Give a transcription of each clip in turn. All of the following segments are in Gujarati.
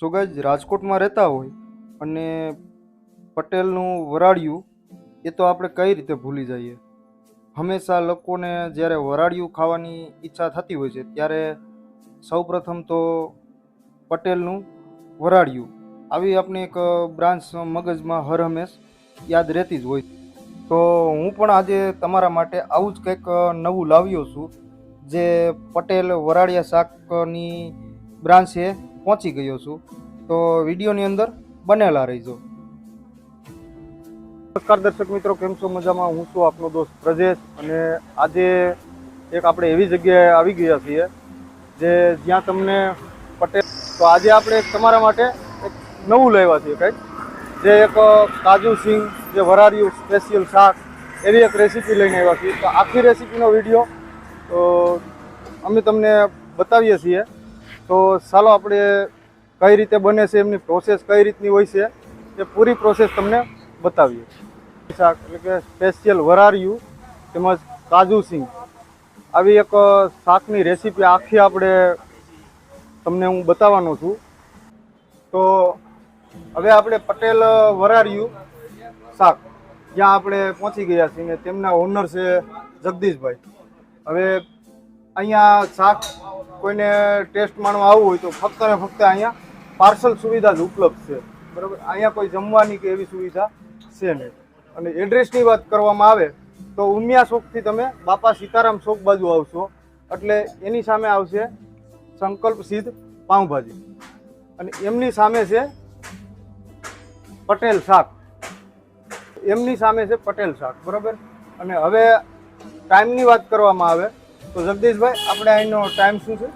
સો ગાઈઝ, રાજકોટમાં રહેતા હોય અને પટેલનું વરાળિયું એ તો આપણે કઈ રીતે ભૂલી જઈએ. હંમેશા લોકોને જ્યારે વરાળિયું ખાવાની ઈચ્છા થતી હોય છે ત્યારે સૌપ્રથમ તો પટેલનું વરાળિયું આવી આપણી એક બ્રાન્ચ મગજમાં હર હંમેશ યાદ રહેતી જ હોય. તો હું પણ આજે તમારા માટે આવું જ કંઈક નવું લાવ્યો છું, જે પટેલ વરાળિયા શાકની બ્રાન્ચે પહોંચી ગયો છું. તો વિડીયોની અંદર બનેલા રહીજો. નમસ્કાર દર્શક મિત્રો, કેમ છો? મજામાં? હું છું આપનો દોસ્ત પ્રજેશ, અને આજે એક આપણે એવી જગ્યાએ આવી ગયા છીએ જ્યાં તમને પટેલ, તો આજે આપણે તમારા માટે એક નવું લાવ્યા છીએ કંઈક, જે એક કાજુ સિંગ, જે વરાળિયું સ્પેશિયલ શાક, એવી એક રેસીપી લઈને આવ્યા છીએ. તો આખી રેસીપીનો વિડીયો અમે તમને બતાવીએ છીએ. તો ચાલો આપણે કઈ રીતે બને છે, એમની પ્રોસેસ કઈ રીતની હોય છે, એ પૂરી પ્રોસેસ તમને બતાવીએ. શાક એટલે કે સ્પેશિયલ વરાળિયું તેમજ કાજુ સિંગ, આવી એક શાકની રેસીપી આખી આપણે તમને હું બતાવવાનો છું. તો હવે આપણે પટેલ વરાળિયું શાક જ્યાં આપણે પહોંચી ગયા છીએ, ને તેમના ઓનર છે જગદીશભાઈ. હવે અહીંયા શાક કોઈને ટેસ્ટ માણવા આવવું હોય તો ફક્ત ને ફક્ત અહીંયા પાર્સલ સુવિધા જ ઉપલબ્ધ છે, બરાબર. અહીંયા કોઈ જમવાની કે એવી સુવિધા છે નહીં. અને એડ્રેસની વાત કરવામાં આવે તો ઉમિયા ચોકથી તમે બાપા સીતારામ ચોક બાજુ આવશો એટલે એની સામે આવશે સંકલ્પ સિદ્ધ પાઉંભાજી, અને એમની સામે છે પટેલ શાક, એમની સામે છે પટેલ શાક, બરાબર. અને હવે ટાઈમની વાત કરવામાં આવે તો જગદીશભાઈ, આપણે અહીંનો ટાઈમ શું છે?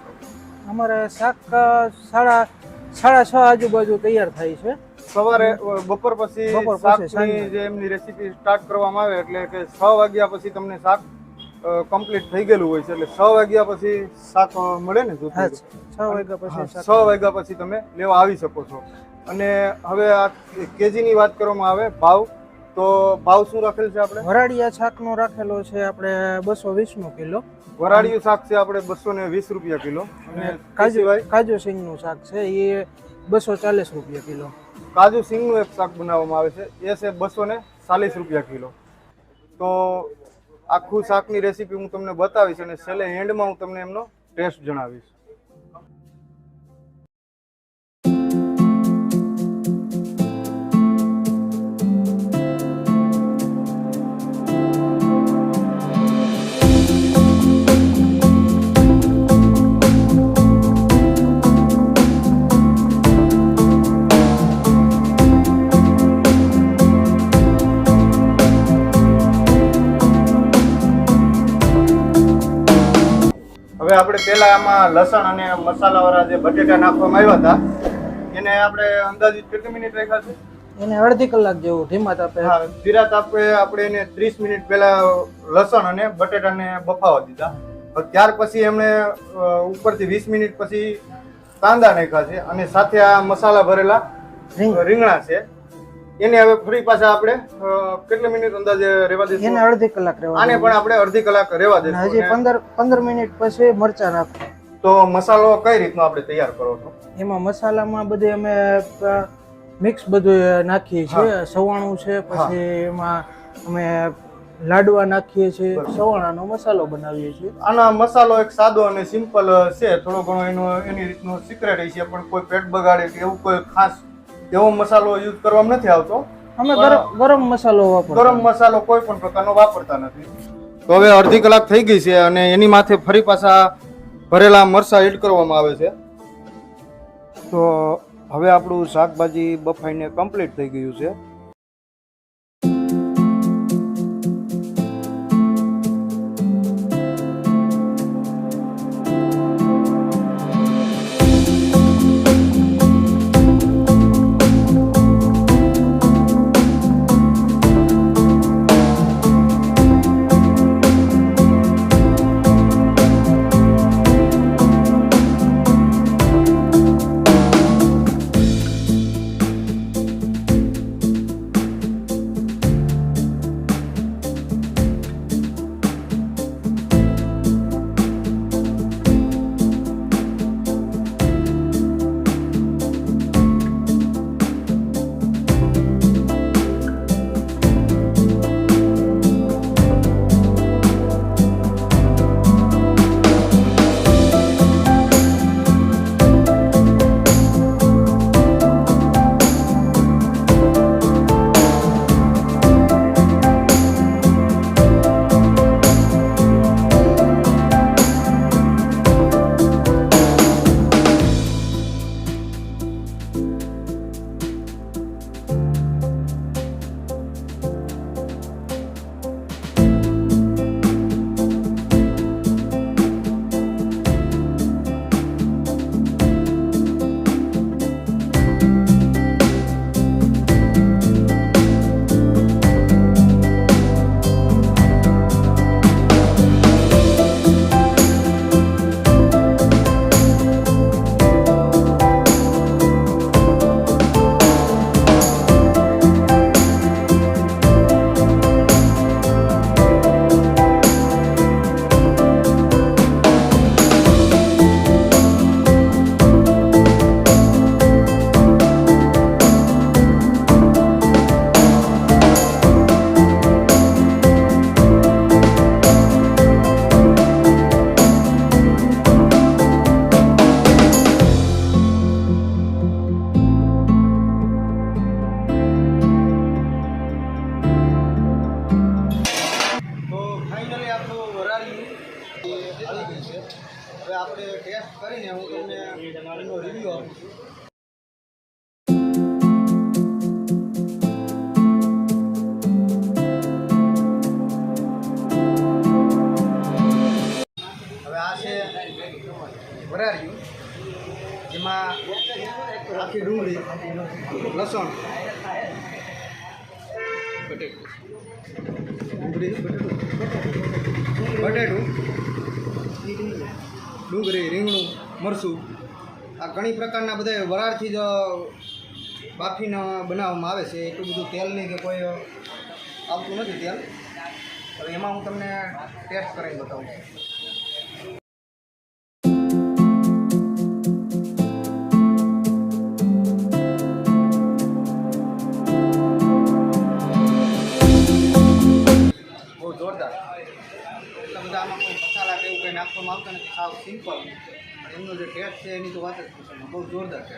અમારે શાક સાડા 6 આજુબાજુ તૈયાર થાય છે. સવારે બપોર પછી શાકની જે એમની રેસીપી સ્ટાર્ટ કરવામાં આવે એટલે કે 6 વાગ્યા પછી તમને શાક કમ્પ્લીટ થઈ ગયેલું હોય છે. એટલે 6 વાગ્યા પછી શાક મળે ને? 6 વાગ્યા પછી તમે લેવા આવી શકો છો. અને હવે આ કેજીની વાત કરવામાં આવે, ભાવ, તો ભાવ શું રાખેલ છે આપણે? વરાળિયા શાકનો રાખેલો છે આપણે 220 કિલો. વરાળિયું શાક છે આપણે 220 રૂપિયા કિલો. અને કાજુ સિંગનું શાક છે એ 240 રૂપિયા કિલો. કાજુ સિંગનું એક શાક બનાવવામાં આવે છે, એ છે 240 રૂપિયા કિલો. તો આખું શાકની રેસીપી હું તમને બતાવીશ અને છેલ્લે એન્ડમાં હું તમને એમનો ટેસ્ટ જણાવીશ. હવે આપણે પહેલા આમાં લસણ અને મસાલાવાળા જે બટેટા નાખવામાં આવ્યા હતા, એને આપણે અંદાજિત કેટલી મિનિટ રાખ્યા છે? એને અડધી કલાક જેવું ધીમા તાપે. હા, ધીરા તાપે આપણે એને 30 મિનિટ પહેલા લસણ અને બટેટાને બફાવા દીધા. ત્યાર પછી એમણે ઉપરથી 20 મિનિટ પછી કાંદા નાખ્યા છે, અને સાથે આ મસાલા ભરેલા રીંગણા છે. એને હવે ફરી પાછા આપણે કેટલી મિનિટ અંદાજે રહેવા દઈશું? એને અડધી કલાક રહેવા. આને પણ આપણે અડધી કલાક રહેવા દઈશું. હજી 15 મિનિટ પછી મરચા નાખો. તો મસાલો કઈ રીતનો આપણે તૈયાર કરો છો? એમાં મસાલામાં બધે અમે મિક્સ બધું નાખીએ છીએ. સવાણું છે, પછી એમાં અમે લાડવા નાખીએ છીએ, સવાણાનો મસાલો બનાવીએ છીએ. આનો મસાલો એક સાદો અને સિમ્પલ છે, થોડો ઘણો એની રીતનો સિક્રેટ છે, પણ કોઈ પેટ બગાડે કે એવું કોઈ ખાસ એવો મસાલો યુઝ કરવામાં નથી આવતો. અમે ગરમ મસાલો વાપરતા. ગરમ મસાલો કોઈ પણ પ્રકારનો વાપરતા નથી. તો હવે અડધી કલાક થઈ ગઈ છે અને એની માથે ફરી પાછા ભરેલા મરચાં એડ કરવામાં આવે છે. તો હવે આપણું શાકભાજી બફાઈને કમ્પ્લીટ થઈ ગયું છે. એનો રિવ્યુ આપું છું. હવે આ છે વરાળિયું, જેમાં આખી ડુંગળી, લસણ, બટેટું, ડુંગળી, રીંગણું, મરચું, આ ઘણી પ્રકારના બધા વરાળથી જ બાફીને બનાવવામાં આવે છે. એટલું બધું તેલની કે કોઈ આવતું નથી તેલ. હવે એમાં હું તમને ટેસ્ટ કરીને બતાવું છું. બહુ જોરદાર. એટલા બધા આમાં કોઈ મસાલા કે એવું કંઈ નાખવામાં આવતા નથી, સાવ સિમ્પલ. એમનો જે ટેસ્ટ છે એની તો વાત જ પૂછો, બહુ જોરદાર છે.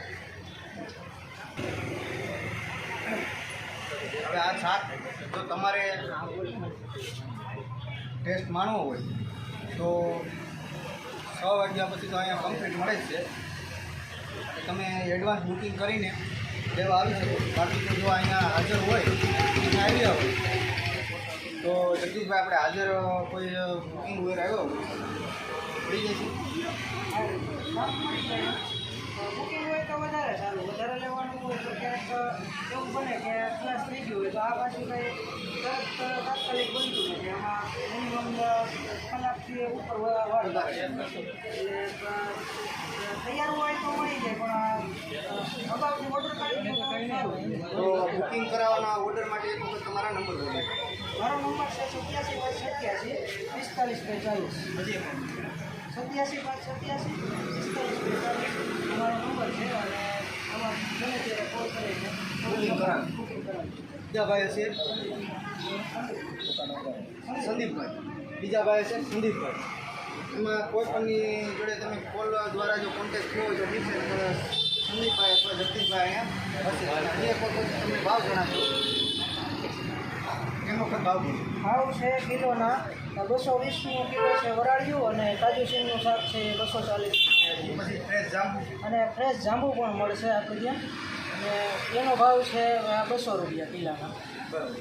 હવે આ શાક જો તમારે ટેસ્ટ માણવો હોય તો 6 વાગ્યા પછી તો અહીંયા કમ્પ્લીટ મળે જ છે. તમે એડવાન્સ બુકિંગ કરીને લેવા આવી શકો. બાકી તો જો અહીંયા હાજર હોય, અહીંયા આવ્યા હોય તો જગદીશભાઈ આપણે હાજર કોઈ બુકિંગ વગેરે આવ્યો મળી જશે. બુકિંગ હોય તો વધારે સારું. વધારે લેવાનું હોય તો ક્યાંક એવું બને કે ક્લાસ થઈ ગયું હોય તો આ પાછું કંઈ તરત તાત્કાલિક બનતું નથી. આમાં મિનિમમ કલાકથી ઉપર વાળ લાગે. એટલે તૈયાર હોય તો મળી જાય, પણ અગાઉથી ઓર્ડર કાઢી દે તો સારું. તો બુકિંગ કરાવવાના ઓર્ડર માટે એક વખત તમારા નંબર બોલો. મારો નંબર છે 87 587 45 45 87 587 45 45 અમારો નંબર છે. અને અમારે ગમે ત્યારે કોલ કરીને બુકિંગ કરાવી. બીજા ભાઈ છે સંદીપભાઈ. બીજા ભાઈ છે સંદીપભાઈ. એમાં કોઈ પણની જોડે તમે કોલ દ્વારા જો કોન્ટેક્ટ થયો હોય તો ઠીક છે. સંદીપભાઈ અથવા જગદીશભાઈ અહીંયા હશે. અને એક વખત તમને ભાવ જણાવશો. એનો વખત ભાવ બોલો. ભાવ છે કિલોના 220 કિલો છે વરાળિયું, અને કાજુ સિંગનું શાક છે 240. પછી ફ્રેશ જાંબુ અને ફ્રેશ જાંબુ પણ મળશે આપણે ત્યાં. અને એનો ભાવ છે 200 રૂપિયા કિલોના. બરાબર.